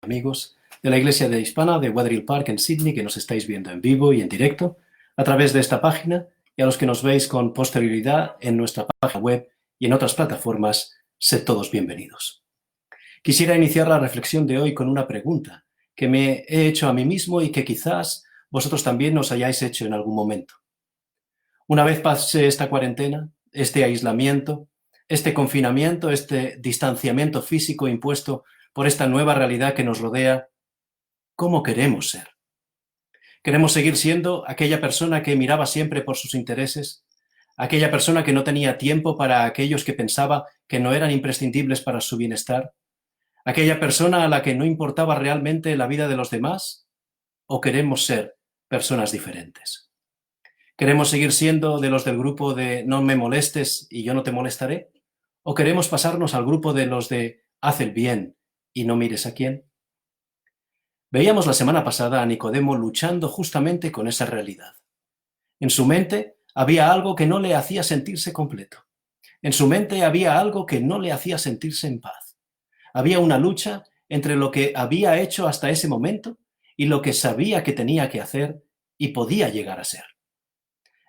amigos de la Iglesia de Hispana de Wetherill Park en Sydney, que nos estáis viendo en vivo y en directo a través de esta página, y a los que nos veis con posterioridad en nuestra página web y en otras plataformas, sed todos bienvenidos. Quisiera iniciar la reflexión de hoy con una pregunta que me he hecho a mí mismo y que quizás vosotros también os hayáis hecho en algún momento. Una vez pase esta cuarentena, este aislamiento, este confinamiento, este distanciamiento físico impuesto por esta nueva realidad que nos rodea, ¿cómo queremos ser? ¿Queremos seguir siendo aquella persona que miraba siempre por sus intereses? ¿Aquella persona que no tenía tiempo para aquellos que pensaba que no eran imprescindibles para su bienestar? ¿Aquella persona a la que no importaba realmente la vida de los demás? ¿O queremos ser personas diferentes? ¿Queremos seguir siendo de los del grupo de no me molestes y yo no te molestaré? ¿O queremos pasarnos al grupo de los de haz el bien y no mires a quién? Veíamos la semana pasada a Nicodemo luchando justamente con esa realidad. En su mente había algo que no le hacía sentirse completo. En su mente había algo que no le hacía sentirse en paz. Había una lucha entre lo que había hecho hasta ese momento y lo que sabía que tenía que hacer y podía llegar a ser.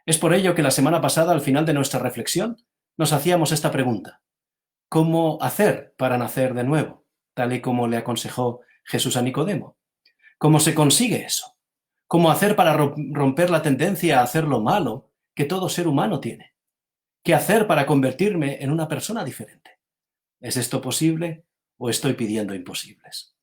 Es por ello que la semana pasada, al final de nuestra reflexión, nos hacíamos esta pregunta: ¿cómo hacer para nacer de nuevo? Tal y como le aconsejó Jesús a Nicodemo. ¿Cómo se consigue eso? ¿Cómo hacer para romper la tendencia a hacer lo malo que todo ser humano tiene? ¿Qué hacer para convertirme en una persona diferente? ¿Es esto posible o estoy pidiendo imposibles?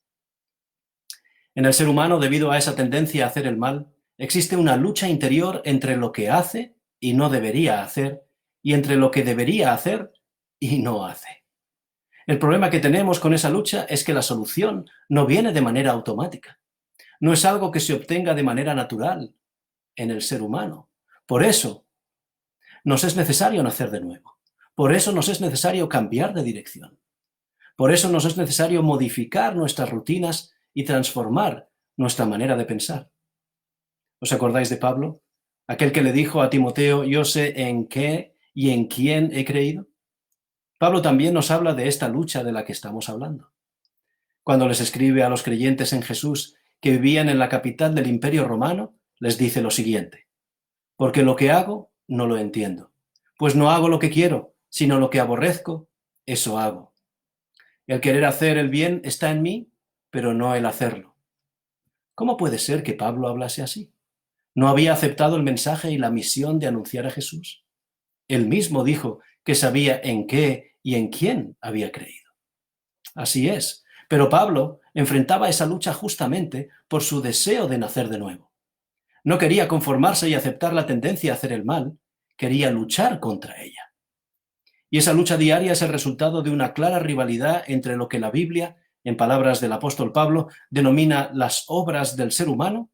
En el ser humano, debido a esa tendencia a hacer el mal, existe una lucha interior entre lo que hace y no debería hacer, y entre lo que debería hacer y no hace. El problema que tenemos con esa lucha es que la solución no viene de manera automática. No es algo que se obtenga de manera natural en el ser humano. Por eso nos es necesario nacer de nuevo. Por eso nos es necesario cambiar de dirección. Por eso nos es necesario modificar nuestras rutinas y transformar nuestra manera de pensar. ¿Os acordáis de Pablo? Aquel que le dijo a Timoteo: yo sé en qué y en quién he creído. Pablo también nos habla de esta lucha de la que estamos hablando. Cuando les escribe a los creyentes en Jesús que vivían en la capital del Imperio Romano, les dice lo siguiente: porque lo que hago no lo entiendo, pues no hago lo que quiero, sino lo que aborrezco, eso hago. El querer hacer el bien está en mí, pero no el hacerlo. ¿Cómo puede ser que Pablo hablase así? ¿No había aceptado el mensaje y la misión de anunciar a Jesús? Él mismo dijo que sabía en qué y en quién había creído. Así es, pero Pablo enfrentaba esa lucha justamente por su deseo de nacer de nuevo. No quería conformarse y aceptar la tendencia a hacer el mal, quería luchar contra ella. Y esa lucha diaria es el resultado de una clara rivalidad entre lo que la Biblia, en palabras del apóstol Pablo, denomina las obras del ser humano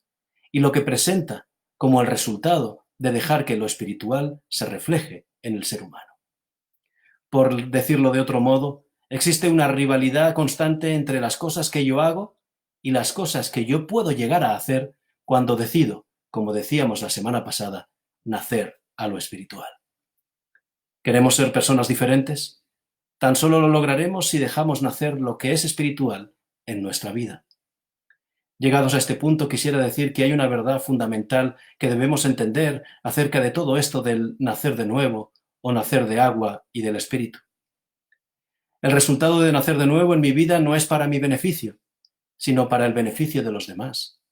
y lo que presenta como el resultado de dejar que lo espiritual se refleje en el ser humano. Por decirlo de otro modo, existe una rivalidad constante entre las cosas que yo hago y las cosas que yo puedo llegar a hacer cuando decido, como decíamos la semana pasada, nacer a lo espiritual. ¿Queremos ser personas diferentes? Tan solo lo lograremos si dejamos nacer lo que es espiritual en nuestra vida. Llegados a este punto, quisiera decir que hay una verdad fundamental que debemos entender acerca de todo esto del nacer de nuevo o nacer de agua y del espíritu. El resultado de nacer de nuevo en mi vida no es para mi beneficio, sino para el beneficio de los demás.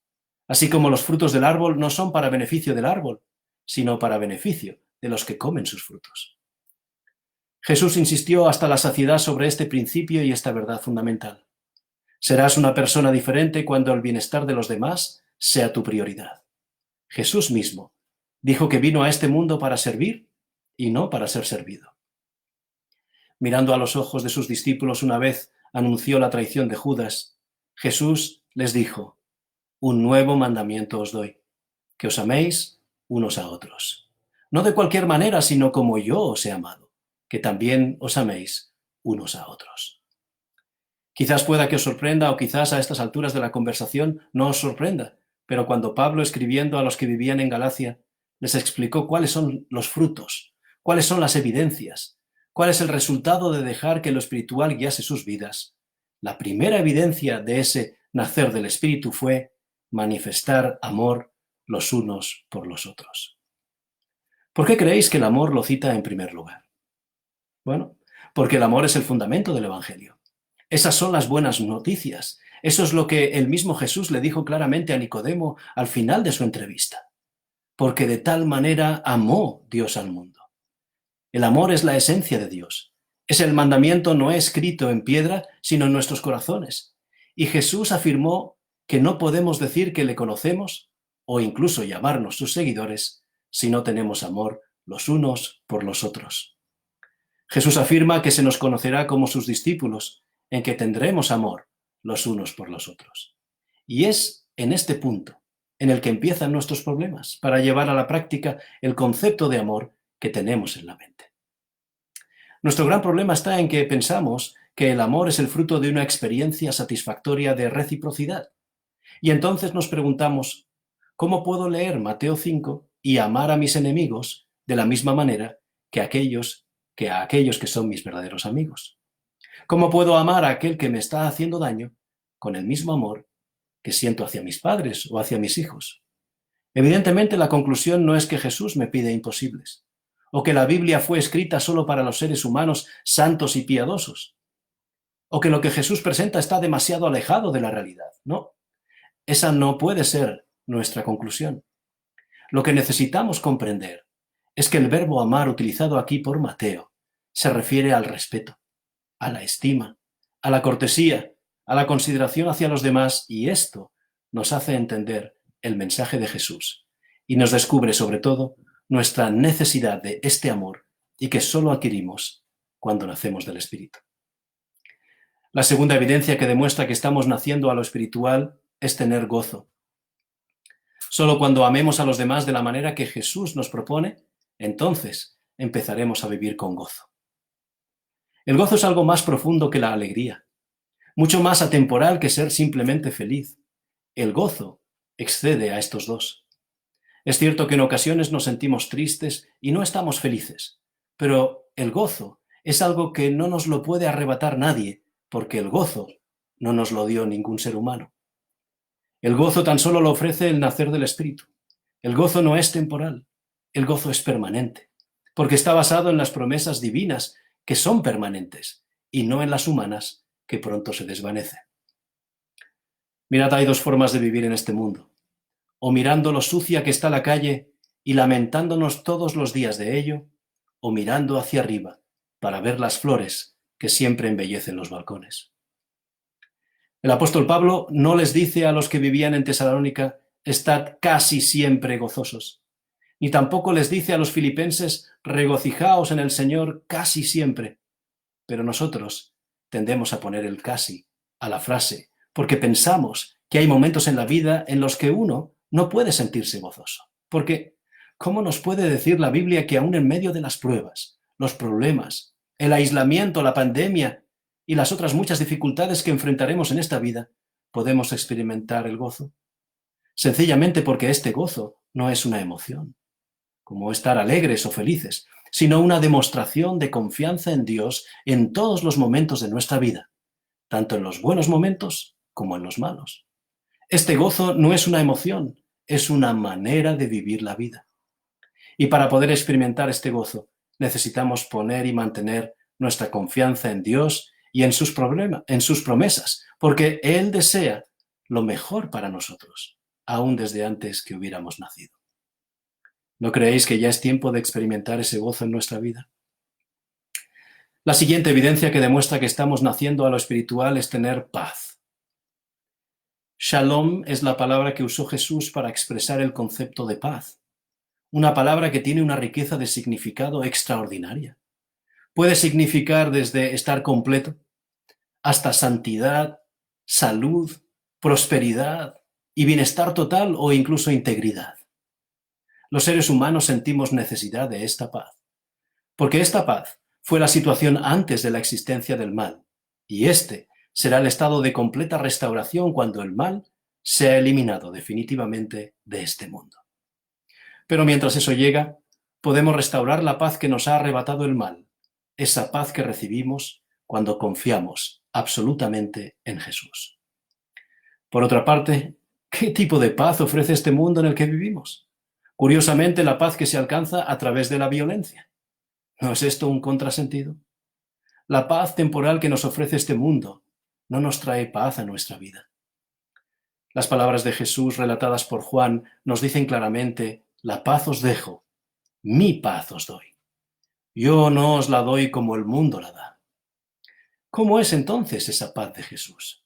Así como los frutos del árbol no son para beneficio del árbol, sino para beneficio de los que comen sus frutos. Jesús insistió hasta la saciedad sobre este principio y esta verdad fundamental. Serás una persona diferente cuando el bienestar de los demás sea tu prioridad. Jesús mismo dijo que vino a este mundo para servir y no para ser servido. Mirando a los ojos de sus discípulos una vez anunció la traición de Judas, Jesús les dijo: un nuevo mandamiento os doy, que os améis unos a otros. No de cualquier manera, sino como yo os he amado, que también os améis unos a otros. Quizás pueda que os sorprenda, o quizás a estas alturas de la conversación no os sorprenda, pero cuando Pablo, escribiendo a los que vivían en Galacia, les explicó cuáles son los frutos, cuáles son las evidencias, cuál es el resultado de dejar que lo espiritual guiase sus vidas, la primera evidencia de ese nacer del Espíritu fue manifestar amor los unos por los otros. ¿Por qué creéis que el amor lo cita en primer lugar? Bueno, porque el amor es el fundamento del Evangelio. Esas son las buenas noticias. Eso es lo que el mismo Jesús le dijo claramente a Nicodemo al final de su entrevista. Porque de tal manera amó Dios al mundo. El amor es la esencia de Dios. Es el mandamiento no escrito en piedra, sino en nuestros corazones. Y Jesús afirmó que no podemos decir que le conocemos o incluso llamarnos sus seguidores si no tenemos amor los unos por los otros. Jesús afirma que se nos conocerá como sus discípulos, en que tendremos amor los unos por los otros. Y es en este punto en el que empiezan nuestros problemas para llevar a la práctica el concepto de amor que tenemos en la mente. Nuestro gran problema está en que pensamos que el amor es el fruto de una experiencia satisfactoria de reciprocidad. Y entonces nos preguntamos, ¿cómo puedo leer Mateo 5 y amar a mis enemigos de la misma manera que a aquellos que son mis verdaderos amigos? ¿Cómo puedo amar a aquel que me está haciendo daño con el mismo amor que siento hacia mis padres o hacia mis hijos? Evidentemente, la conclusión no es que Jesús me pide imposibles, o que la Biblia fue escrita solo para los seres humanos santos y piadosos, o que lo que Jesús presenta está demasiado alejado de la realidad. No, esa no puede ser nuestra conclusión. Lo que necesitamos comprender es que el verbo amar utilizado aquí por Mateo se refiere al respeto, a la estima, a la cortesía, a la consideración hacia los demás, y esto nos hace entender el mensaje de Jesús y nos descubre sobre todo nuestra necesidad de este amor y que solo adquirimos cuando nacemos del Espíritu. La segunda evidencia que demuestra que estamos naciendo a lo espiritual es tener gozo. Solo cuando amemos a los demás de la manera que Jesús nos propone, entonces empezaremos a vivir con gozo. El gozo es algo más profundo que la alegría, mucho más atemporal que ser simplemente feliz. El gozo excede a estos dos. Es cierto que en ocasiones nos sentimos tristes y no estamos felices, pero el gozo es algo que no nos lo puede arrebatar nadie, porque el gozo no nos lo dio ningún ser humano. El gozo tan solo lo ofrece el nacer del Espíritu. El gozo no es temporal, el gozo es permanente, porque está basado en las promesas divinas que son permanentes y no en las humanas que pronto se desvanecen. Mirad, hay dos formas de vivir en este mundo: o mirando lo sucia que está la calle y lamentándonos todos los días de ello, o mirando hacia arriba para ver las flores que siempre embellecen los balcones. El apóstol Pablo no les dice a los que vivían en Tesalónica: estad casi siempre gozosos, ni tampoco les dice a los filipenses: regocijaos en el Señor casi siempre. Pero nosotros tendemos a poner el casi a la frase, porque pensamos que hay momentos en la vida en los que uno no puede sentirse gozoso. Porque, ¿cómo nos puede decir la Biblia que aún en medio de las pruebas, los problemas, el aislamiento, la pandemia y las otras muchas dificultades que enfrentaremos en esta vida, podemos experimentar el gozo? Sencillamente porque este gozo no es una emoción, como estar alegres o felices, sino una demostración de confianza en Dios en todos los momentos de nuestra vida, tanto en los buenos momentos como en los malos. Este gozo no es una emoción, es una manera de vivir la vida. Y para poder experimentar este gozo, necesitamos poner y mantener nuestra confianza en Dios y en sus promesas, porque Él desea lo mejor para nosotros, aún desde antes que hubiéramos nacido. ¿No creéis que ya es tiempo de experimentar ese gozo en nuestra vida? La siguiente evidencia que demuestra que estamos naciendo a lo espiritual es tener paz. Shalom es la palabra que usó Jesús para expresar el concepto de paz, una palabra que tiene una riqueza de significado extraordinaria. Puede significar desde estar completo hasta santidad, salud, prosperidad y bienestar total o incluso integridad. Los seres humanos sentimos necesidad de esta paz, porque esta paz fue la situación antes de la existencia del mal, y este será el estado de completa restauración cuando el mal sea eliminado definitivamente de este mundo. Pero mientras eso llega, podemos restaurar la paz que nos ha arrebatado el mal, esa paz que recibimos cuando confiamos absolutamente en Jesús. Por otra parte, ¿qué tipo de paz ofrece este mundo en el que vivimos? Curiosamente, la paz que se alcanza a través de la violencia. ¿No es esto un contrasentido? La paz temporal que nos ofrece este mundo no nos trae paz a nuestra vida. Las palabras de Jesús relatadas por Juan nos dicen claramente: la paz os dejo, mi paz os doy. Yo no os la doy como el mundo la da. ¿Cómo es entonces esa paz de Jesús?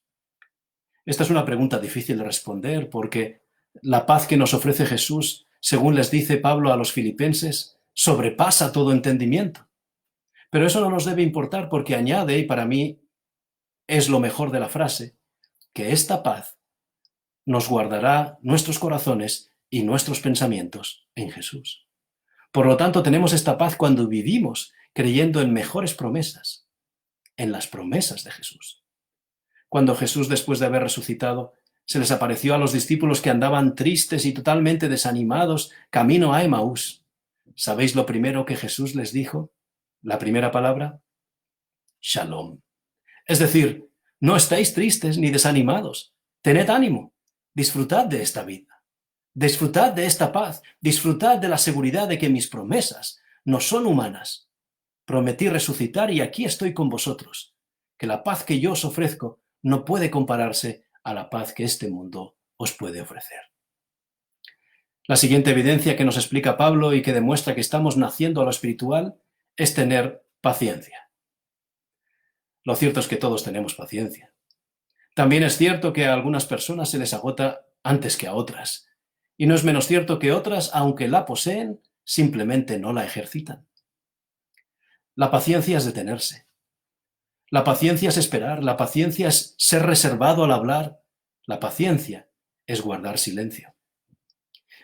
Esta es una pregunta difícil de responder porque la paz que nos ofrece Jesús, según les dice Pablo a los filipenses, sobrepasa todo entendimiento. Pero eso no nos debe importar porque añade, y para mí es lo mejor de la frase, que esta paz nos guardará nuestros corazones y nuestros pensamientos en Jesús. Por lo tanto, tenemos esta paz cuando vivimos creyendo en mejores promesas, en las promesas de Jesús. Cuando Jesús, después de haber resucitado, se les apareció a los discípulos que andaban tristes y totalmente desanimados camino a Emaús, ¿sabéis lo primero que Jesús les dijo? La primera palabra: Shalom. Es decir, no estáis tristes ni desanimados. Tened ánimo. Disfrutad de esta vida. Disfrutad de esta paz. Disfrutad de la seguridad de que mis promesas no son humanas. Prometí resucitar y aquí estoy con vosotros. Que la paz que yo os ofrezco no puede compararse a la paz que este mundo os puede ofrecer. La siguiente evidencia que nos explica Pablo y que demuestra que estamos naciendo a lo espiritual es tener paciencia. Lo cierto es que todos tenemos paciencia. También es cierto que a algunas personas se les agota antes que a otras, y no es menos cierto que otras, aunque la poseen, simplemente no la ejercitan. La paciencia es detenerse. La paciencia es esperar, la paciencia es ser reservado al hablar, la paciencia es guardar silencio.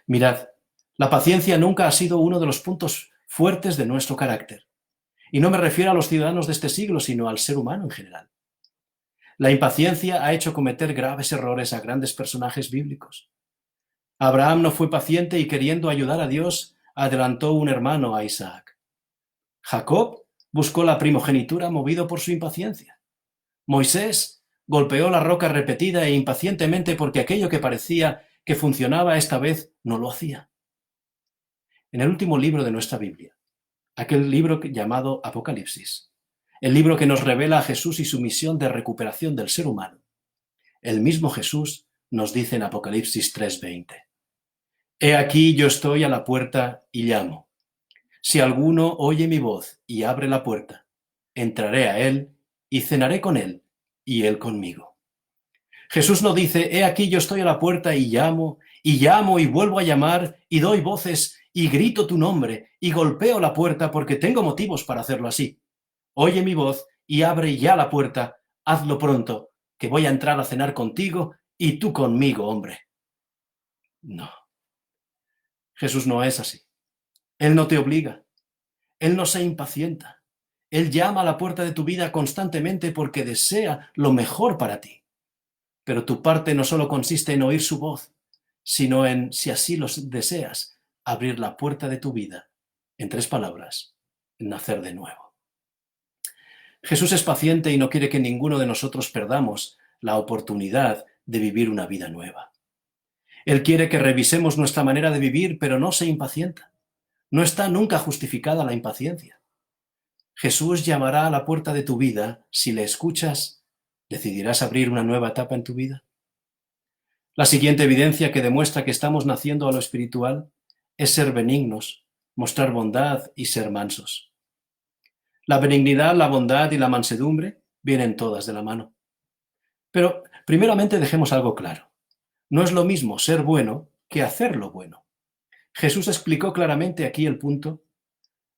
Mirad, la paciencia nunca ha sido uno de los puntos fuertes de nuestro carácter. Y no me refiero a los ciudadanos de este siglo, sino al ser humano en general. La impaciencia ha hecho cometer graves errores a grandes personajes bíblicos. Abraham no fue paciente y, queriendo ayudar a Dios, adelantó un hermano a Isaac. Jacob buscó la primogenitura movido por su impaciencia. Moisés golpeó la roca repetida e impacientemente porque aquello que parecía que funcionaba esta vez no lo hacía. En el último libro de nuestra Biblia, aquel libro llamado Apocalipsis, el libro que nos revela a Jesús y su misión de recuperación del ser humano, el mismo Jesús nos dice en Apocalipsis 3:20: He aquí yo estoy a la puerta y llamo. Si alguno oye mi voz y abre la puerta, entraré a él y cenaré con él y él conmigo. Jesús no dice: he aquí yo estoy a la puerta y llamo y vuelvo a llamar y doy voces y grito tu nombre y golpeo la puerta porque tengo motivos para hacerlo así. Oye mi voz y abre ya la puerta, hazlo pronto, que voy a entrar a cenar contigo y tú conmigo, hombre. No. Jesús no es así. Él no te obliga. Él no se impacienta. Él llama a la puerta de tu vida constantemente porque desea lo mejor para ti. Pero tu parte no solo consiste en oír su voz, sino en, si así lo deseas, abrir la puerta de tu vida. En 3 palabras: nacer de nuevo. Jesús es paciente y no quiere que ninguno de nosotros perdamos la oportunidad de vivir una vida nueva. Él quiere que revisemos nuestra manera de vivir, pero no se impacienta. No está nunca justificada la impaciencia. Jesús llamará a la puerta de tu vida. Si le escuchas, ¿decidirás abrir una nueva etapa en tu vida? La siguiente evidencia que demuestra que estamos naciendo a lo espiritual es ser benignos, mostrar bondad y ser mansos. La benignidad, la bondad y la mansedumbre vienen todas de la mano. Pero, primeramente, dejemos algo claro. No es lo mismo ser bueno que hacer lo bueno. Jesús explicó claramente aquí el punto.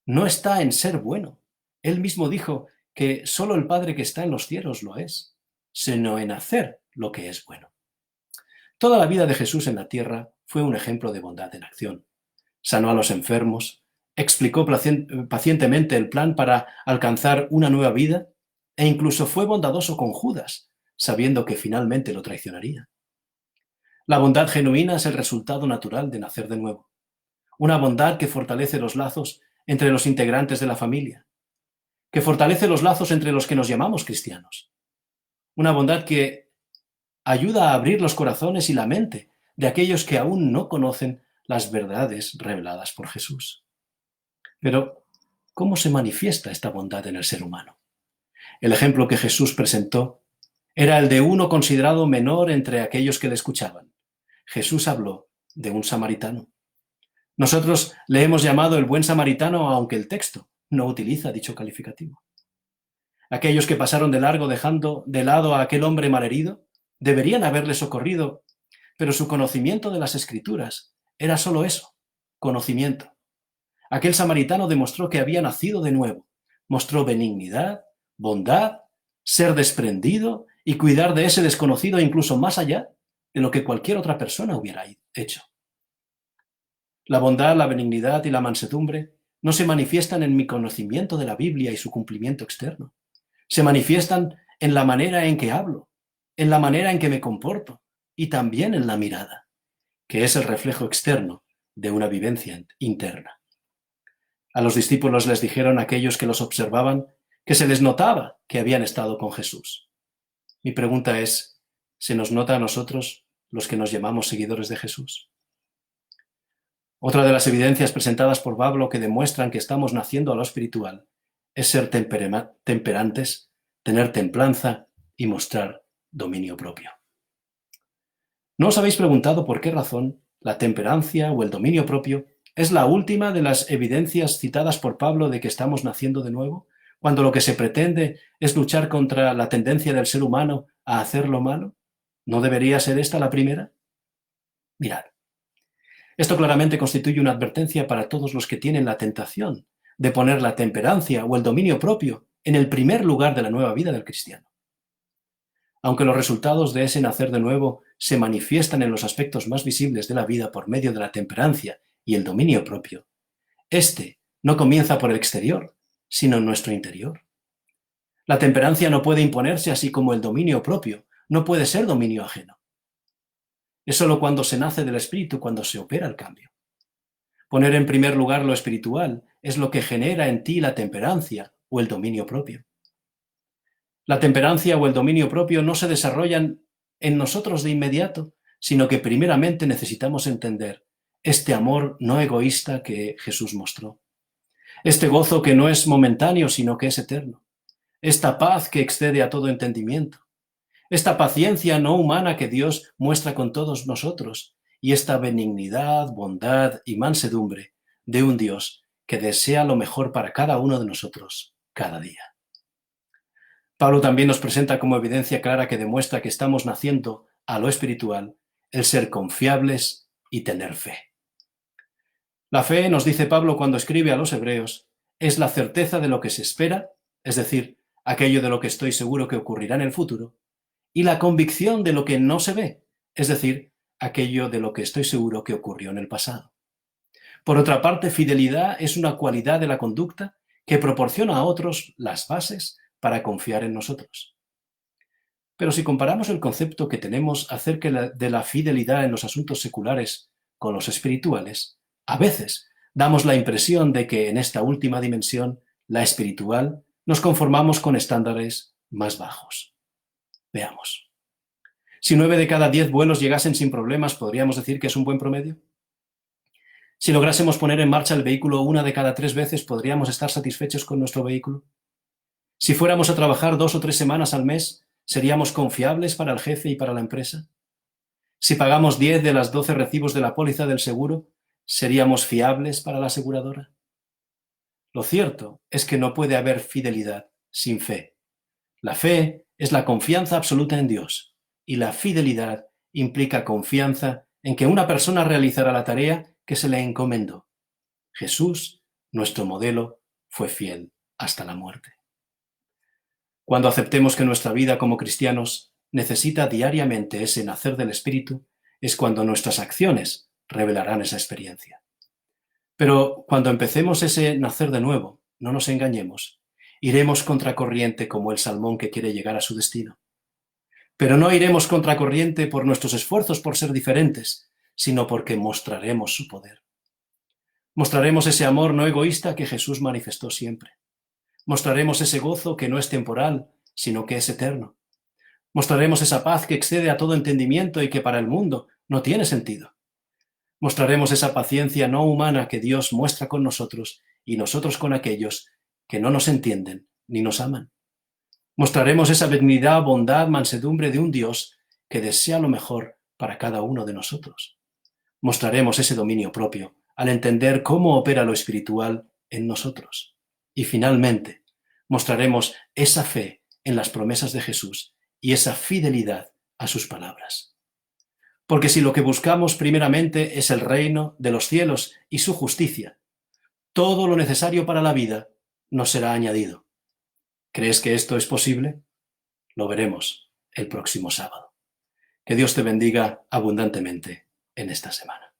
No está en ser bueno. Él mismo dijo que solo el Padre que está en los cielos lo es, sino en hacer lo que es bueno. Toda la vida de Jesús en la tierra fue un ejemplo de bondad en acción. Sanó a los enfermos, explicó pacientemente el plan para alcanzar una nueva vida e incluso fue bondadoso con Judas, sabiendo que finalmente lo traicionaría. La bondad genuina es el resultado natural de nacer de nuevo. Una bondad que fortalece los lazos entre los integrantes de la familia, que fortalece los lazos entre los que nos llamamos cristianos. Una bondad que ayuda a abrir los corazones y la mente de aquellos que aún no conocen las verdades reveladas por Jesús. Pero, ¿cómo se manifiesta esta bondad en el ser humano? El ejemplo que Jesús presentó era el de uno considerado menor entre aquellos que le escuchaban. Jesús habló de un samaritano. Nosotros le hemos llamado el buen samaritano, aunque el texto no utiliza dicho calificativo. Aquellos que pasaron de largo dejando de lado a aquel hombre malherido deberían haberle socorrido, pero su conocimiento de las Escrituras era solo eso, conocimiento. Aquel samaritano demostró que había nacido de nuevo, mostró benignidad, bondad, ser desprendido y cuidar de ese desconocido incluso más allá de lo que cualquier otra persona hubiera hecho. La bondad, la benignidad y la mansedumbre no se manifiestan en mi conocimiento de la Biblia y su cumplimiento externo. Se manifiestan en la manera en que hablo, en la manera en que me comporto y también en la mirada, que es el reflejo externo de una vivencia interna. A los discípulos les dijeron aquellos que los observaban que se les notaba que habían estado con Jesús. Mi pregunta es, ¿se nos nota a nosotros, los que nos llamamos seguidores de Jesús? Otra de las evidencias presentadas por Pablo que demuestran que estamos naciendo a lo espiritual es ser temperantes, tener templanza y mostrar dominio propio. ¿No os habéis preguntado por qué razón la temperancia o el dominio propio es la última de las evidencias citadas por Pablo de que estamos naciendo de nuevo, cuando lo que se pretende es luchar contra la tendencia del ser humano a hacer lo malo? ¿No debería ser esta la primera? Mirad, esto claramente constituye una advertencia para todos los que tienen la tentación de poner la temperancia o el dominio propio en el primer lugar de la nueva vida del cristiano. Aunque los resultados de ese nacer de nuevo se manifiestan en los aspectos más visibles de la vida por medio de la temperancia y el dominio propio, este no comienza por el exterior, sino en nuestro interior. La temperancia no puede imponerse, así como el dominio propio no puede ser dominio ajeno. Es solo cuando se nace del espíritu cuando se opera el cambio. Poner en primer lugar lo espiritual es lo que genera en ti la temperancia o el dominio propio. La temperancia o el dominio propio no se desarrollan en nosotros de inmediato, sino que primeramente necesitamos entender este amor no egoísta que Jesús mostró, este gozo que no es momentáneo, sino que es eterno, esta paz que excede a todo entendimiento, esta paciencia no humana que Dios muestra con todos nosotros, y esta benignidad, bondad y mansedumbre de un Dios que desea lo mejor para cada uno de nosotros cada día. Pablo también nos presenta como evidencia clara que demuestra que estamos naciendo a lo espiritual el ser confiables y tener fe. La fe, nos dice Pablo cuando escribe a los hebreos, es la certeza de lo que se espera, es decir, aquello de lo que estoy seguro que ocurrirá en el futuro, y la convicción de lo que no se ve, es decir, aquello de lo que estoy seguro que ocurrió en el pasado. Por otra parte, fidelidad es una cualidad de la conducta que proporciona a otros las bases para confiar en nosotros. Pero si comparamos el concepto que tenemos acerca de la fidelidad en los asuntos seculares con los espirituales, a veces damos la impresión de que en esta última dimensión, la espiritual, nos conformamos con estándares más bajos. Veamos. Si 9 de cada 10 vuelos llegasen sin problemas, ¿podríamos decir que es un buen promedio? Si lográsemos poner en marcha el vehículo 1 de cada 3 veces, ¿podríamos estar satisfechos con nuestro vehículo? Si fuéramos a trabajar 2 o 3 semanas al mes, ¿seríamos confiables para el jefe y para la empresa? Si pagamos 10 de las 12 recibos de la póliza del seguro, ¿seríamos fiables para la aseguradora? Lo cierto es que no puede haber fidelidad sin fe. La fe es la confianza absoluta en Dios, y la fidelidad implica confianza en que una persona realizará la tarea que se le encomendó. Jesús, nuestro modelo, fue fiel hasta la muerte. Cuando aceptemos que nuestra vida como cristianos necesita diariamente ese nacer del Espíritu, es cuando nuestras acciones revelarán esa experiencia. Pero cuando empecemos ese nacer de nuevo, no nos engañemos, iremos contracorriente como el salmón que quiere llegar a su destino. Pero no iremos contracorriente por nuestros esfuerzos por ser diferentes, sino porque mostraremos su poder. Mostraremos ese amor no egoísta que Jesús manifestó siempre. Mostraremos ese gozo que no es temporal, sino que es eterno. Mostraremos esa paz que excede a todo entendimiento y que para el mundo no tiene sentido. Mostraremos esa paciencia no humana que Dios muestra con nosotros y nosotros con aquellos que no nos entienden ni nos aman. Mostraremos esa benignidad, bondad, mansedumbre de un Dios que desea lo mejor para cada uno de nosotros. Mostraremos ese dominio propio al entender cómo opera lo espiritual en nosotros. Y finalmente, mostraremos esa fe en las promesas de Jesús y esa fidelidad a sus palabras. Porque si lo que buscamos primeramente es el reino de los cielos y su justicia, todo lo necesario para la vida nos será añadido. ¿Crees que esto es posible? Lo veremos el próximo sábado. Que Dios te bendiga abundantemente en esta semana.